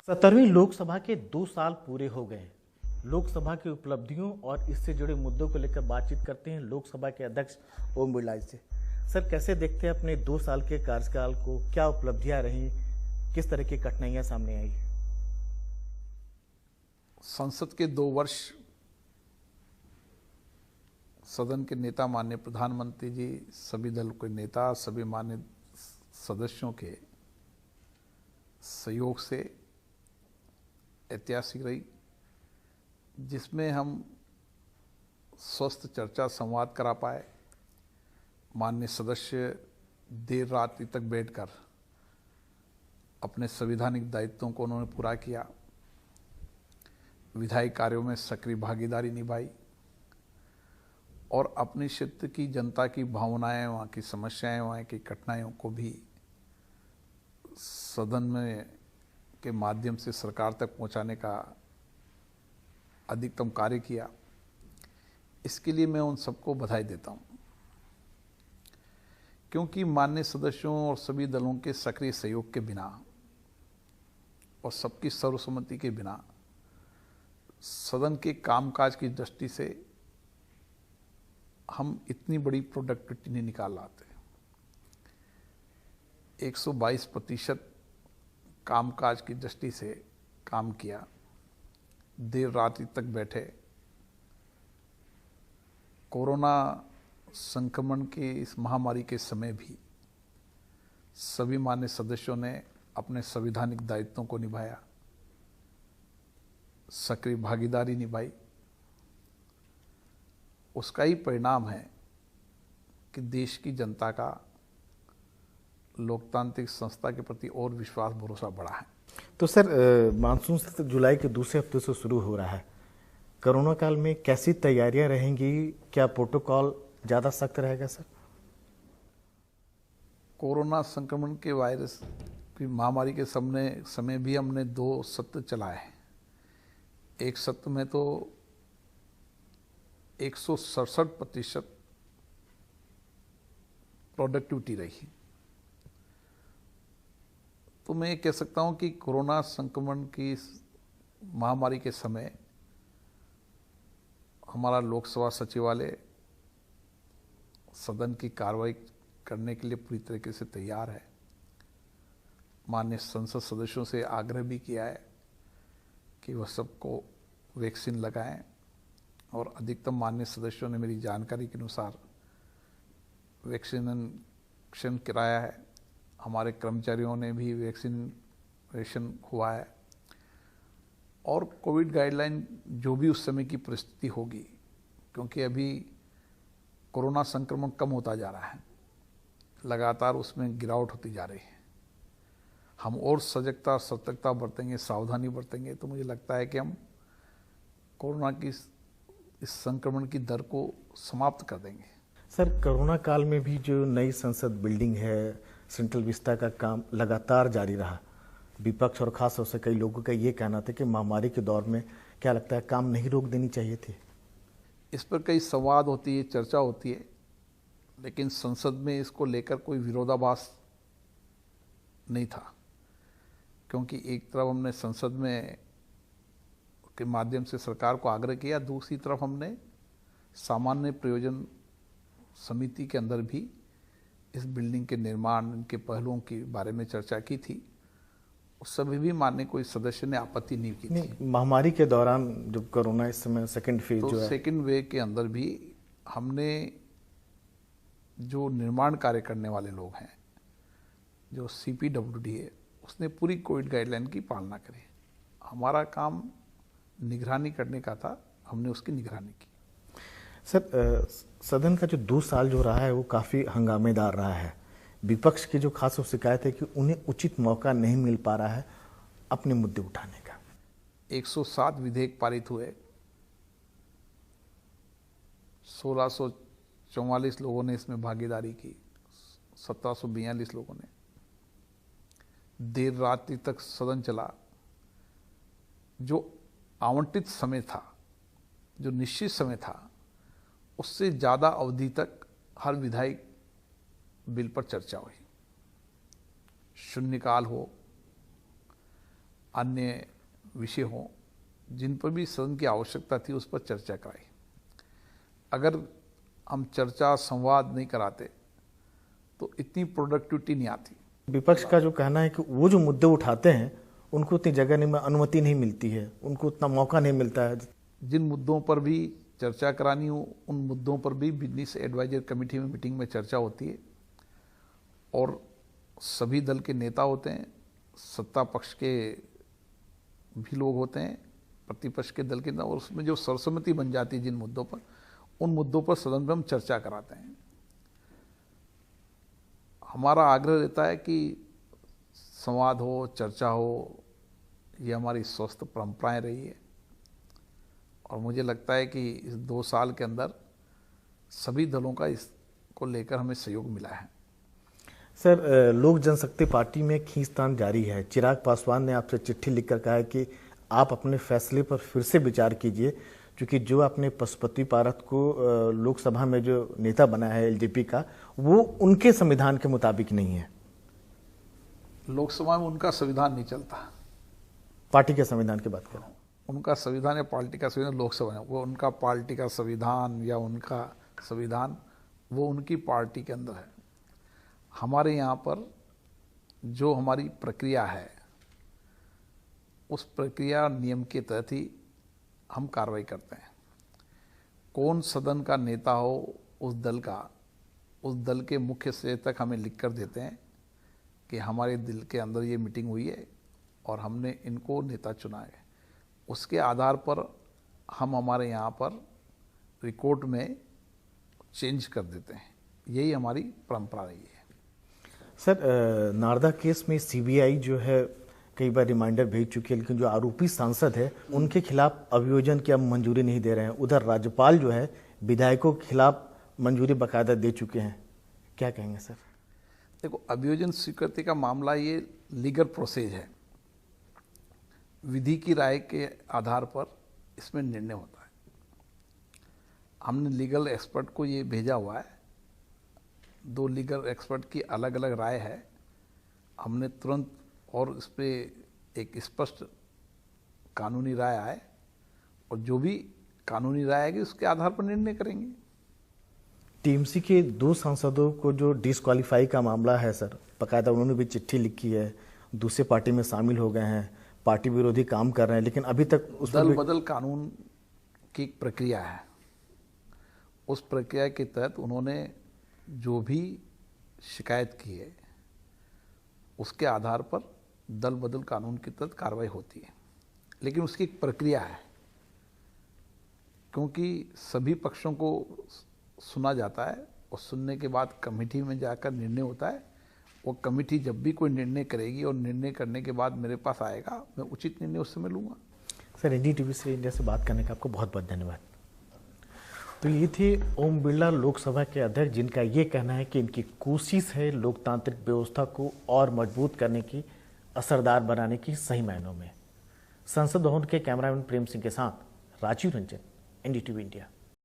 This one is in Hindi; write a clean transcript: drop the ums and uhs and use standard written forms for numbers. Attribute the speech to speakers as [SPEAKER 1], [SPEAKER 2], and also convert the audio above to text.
[SPEAKER 1] 17वीं लोकसभा के 2 साल पूरे हो गए हैं। लोकसभा की उपलब्धियों और इससे जुड़े मुद्दों को लेकर बातचीत करते हैं लोकसभा के अध्यक्ष ओम बिरला से। सर, कैसे देखते हैं अपने 2 साल के कार्यकाल को? क्या उपलब्धियां रही, किस तरह की कठिनाइयां सामने आई?
[SPEAKER 2] संसद के 2 वर्ष सदन के नेता, माननीय प्रधानमंत्री जी, सभी दल के नेता, सभी माननीय सदस्यों के सहयोग से ऐतिहासिक रही, जिसमें हम स्वस्थ चर्चा संवाद करा पाए। माननीय सदस्य देर रात्रि तक बैठकर अपने संवैधानिक दायित्वों को उन्होंने पूरा किया, विधायी कार्यों में सक्रिय भागीदारी निभाई और अपने क्षेत्र की जनता की भावनाएं, वहाँ की समस्याएं, वहाँ की कठिनाइयों को भी सदन में के माध्यम से सरकार तक पहुंचाने का अधिकतम कार्य किया। इसके लिए मैं उन सबको बधाई देता हूं, क्योंकि माननीय सदस्यों और सभी दलों के सक्रिय सहयोग के बिना और सबकी सर्वसम्मति के बिना सदन के कामकाज की दृष्टि से हम इतनी बड़ी प्रोडक्टिविटी नहीं निकाल लाते। 122% कामकाज की दृष्टि से काम किया, देर रात्रि तक बैठे। कोरोना संक्रमण के इस महामारी के समय भी सभी माननीय सदस्यों ने अपने संवैधानिक दायित्वों को निभाया, सक्रिय भागीदारी निभाई। उसका ही परिणाम है कि देश की जनता का लोकतांत्रिक संस्था के प्रति और विश्वास भरोसा बढ़ा है।
[SPEAKER 1] तो सर, मानसून सत्र जुलाई के दूसरे हफ्ते से शुरू हो रहा है। कोरोना काल में कैसी तैयारियां रहेंगी? क्या प्रोटोकॉल ज्यादा सख्त रहेगा सर?
[SPEAKER 2] कोरोना संक्रमण के वायरस की महामारी के समय भी हमने 2 सत्र चलाए हैं। एक सत्र में तो 167% प्रोडक्टिविटी रही। तो मैं ये कह सकता हूं कि कोरोना संक्रमण की महामारी के समय हमारा लोकसभा सचिवालय सदन की कार्रवाई करने के लिए पूरी तरीके से तैयार है। माननीय संसद सदस्यों से आग्रह भी किया है कि वह सबको वैक्सीन लगाएं और अधिकतम माननीय सदस्यों ने मेरी जानकारी के अनुसार वैक्सीनेशन कराया है। हमारे कर्मचारियों ने भी वैक्सीनेशन हुआ है और कोविड गाइडलाइन जो भी उस समय की परिस्थिति होगी, क्योंकि अभी कोरोना संक्रमण कम होता जा रहा है, लगातार उसमें गिरावट होती जा रही है। हम और सजगता, सतर्कता बरतेंगे, सावधानी बरतेंगे तो मुझे लगता है कि हम कोरोना की इस संक्रमण की दर को समाप्त कर देंगे।
[SPEAKER 1] सर, कोरोना काल में भी जो नई संसद बिल्डिंग है, सेंट्रल विस्ता का काम लगातार जारी रहा। विपक्ष और खास तौर से कई लोगों का ये कहना था कि महामारी के दौर में क्या लगता है काम नहीं रोक देनी चाहिए थी।
[SPEAKER 2] इस पर कई संवाद होती है, चर्चा होती है, लेकिन संसद में इसको लेकर कोई विरोधाभास नहीं था, क्योंकि एक तरफ हमने संसद में के माध्यम से सरकार को आग्रह किया, दूसरी तरफ हमने सामान्य प्रयोजन समिति के अंदर भी इस बिल्डिंग के निर्माण, इनके पहलुओं के बारे में चर्चा की थी। उस समय भी माननीय कोई सदस्य ने आपत्ति नहीं की थी।
[SPEAKER 1] महामारी के दौरान जब कोरोना इस समय सेकंड फेज
[SPEAKER 2] तो
[SPEAKER 1] जो है,
[SPEAKER 2] सेकंड वेव के अंदर भी हमने जो निर्माण कार्य करने वाले लोग हैं, जो CPWD है, उसने पूरी कोविड गाइडलाइन की पालना करी। हमारा काम निगरानी करने का था, हमने उसकी निगरानी की।
[SPEAKER 1] सर, सदन का जो 2 साल जो रहा है वो काफ़ी हंगामेदार रहा है। विपक्ष की जो खास शिकायत है कि उन्हें उचित मौका नहीं मिल पा रहा है अपने मुद्दे उठाने का।
[SPEAKER 2] 107 विधेयक पारित हुए, 1644 लोगों ने इसमें भागीदारी की, 1742 लोगों ने। देर रात्रि तक सदन चला। जो आवंटित समय था, जो निश्चित समय था, उससे ज़्यादा अवधि तक हर विधायक बिल पर चर्चा हुई। शून्यकाल हो, अन्य विषय हों जिन पर भी सदन की आवश्यकता थी, उस पर चर्चा कराई। अगर हम चर्चा संवाद नहीं कराते तो इतनी प्रोडक्टिविटी नहीं आती।
[SPEAKER 1] विपक्ष का जो कहना है कि वो जो मुद्दे उठाते हैं उनको उतनी जगह नहीं, अनुमति नहीं मिलती है, उनको उतना मौका नहीं मिलता है।
[SPEAKER 2] जिन मुद्दों पर भी चर्चा करानी हो उन मुद्दों पर भी बिजनेस एडवाइजर कमेटी में मीटिंग में चर्चा होती है और सभी दल के नेता होते हैं, सत्ता पक्ष के भी लोग होते हैं, प्रतिपक्ष के दल के नेता, और उसमें जो सर्वसम्मति बन जाती है जिन मुद्दों पर, उन मुद्दों पर सदन में हम चर्चा कराते हैं। हमारा आग्रह रहता है कि संवाद हो, चर्चा हो, ये हमारी स्वस्थ परंपराएं रही है और मुझे लगता है कि इस 2 साल के अंदर सभी दलों का इसको लेकर हमें सहयोग मिला है।
[SPEAKER 1] सर, लोक जनशक्ति पार्टी में खींचतान जारी है। चिराग पासवान ने आपसे चिट्ठी लिखकर कहा है कि आप अपने फैसले पर फिर से विचार कीजिए, क्योंकि जो आपने पशुपति पारस को लोकसभा में जो नेता बना है एलजेपी का, वो उनके संविधान के मुताबिक नहीं है।
[SPEAKER 2] लोकसभा में उनका संविधान नहीं चलता।
[SPEAKER 1] पार्टी के संविधान की बात करें,
[SPEAKER 2] उनका संविधान या पार्टी का संविधान लोकसभा है, वो उनका पार्टी का संविधान या उनका संविधान वो उनकी पार्टी के अंदर है। हमारे यहाँ पर जो हमारी प्रक्रिया है उस प्रक्रिया नियम के तहत ही हम कार्रवाई करते हैं। कौन सदन का नेता हो उस दल के मुख्य सचेतक हमें लिख कर देते हैं कि हमारे दिल के अंदर ये मीटिंग हुई है और हमने इनको नेता चुना है। उसके आधार पर हम हमारे यहाँ पर रिकॉर्ड में चेंज कर देते हैं। यही हमारी परंपरा रही है।
[SPEAKER 1] सर, नारदा केस में सीबीआई जो है कई बार रिमाइंडर भेज चुकी है, लेकिन जो आरोपी सांसद है उनके खिलाफ अभियोजन की अब मंजूरी नहीं दे रहे हैं। उधर राज्यपाल जो है विधायकों के खिलाफ मंजूरी बाकायदा दे चुके हैं, क्या कहेंगे सर?
[SPEAKER 2] देखो, अभियोजन स्वीकृति का मामला ये लीगल प्रोसेस है। विधि की राय के आधार पर इसमें निर्णय होता है। हमने लीगल एक्सपर्ट को ये भेजा हुआ है, 2 लीगल एक्सपर्ट की अलग अलग राय है। हमने तुरंत और इस पर एक स्पष्ट कानूनी राय आए और जो भी कानूनी राय आएगी उसके आधार पर निर्णय करेंगे।
[SPEAKER 1] टीएमसी के 2 सांसदों को जो डिस्क्वालीफाई का मामला है सर, बाकायदा उन्होंने भी चिट्ठी लिखी है, दूसरे पार्टी में शामिल हो गए हैं, पार्टी विरोधी काम कर रहे हैं, लेकिन अभी तक उस
[SPEAKER 2] दल बदल कानून की एक प्रक्रिया है। उस प्रक्रिया के तहत उन्होंने जो भी शिकायत की है उसके आधार पर दल बदल कानून के तहत कार्रवाई होती है, लेकिन उसकी एक प्रक्रिया है। क्योंकि सभी पक्षों को सुना जाता है और सुनने के बाद कमेटी में जाकर निर्णय होता है। वो कमेटी जब भी कोई निर्णय करेगी और निर्णय करने के बाद मेरे पास आएगा, मैं उचित निर्णय उस समय लूँगा।
[SPEAKER 1] सर, एनडीटीवी से इंडिया से बात करने का आपको बहुत बहुत धन्यवाद। तो ये थे ओम बिरला, लोकसभा के अध्यक्ष, जिनका ये कहना है कि इनकी कोशिश है लोकतांत्रिक व्यवस्था को और मजबूत करने की, असरदार बनाने की सही मायनों में। संसद भवन के कैमरामैन प्रेम सिंह के साथ राजीव रंजन, एनडीटीवी इंडिया।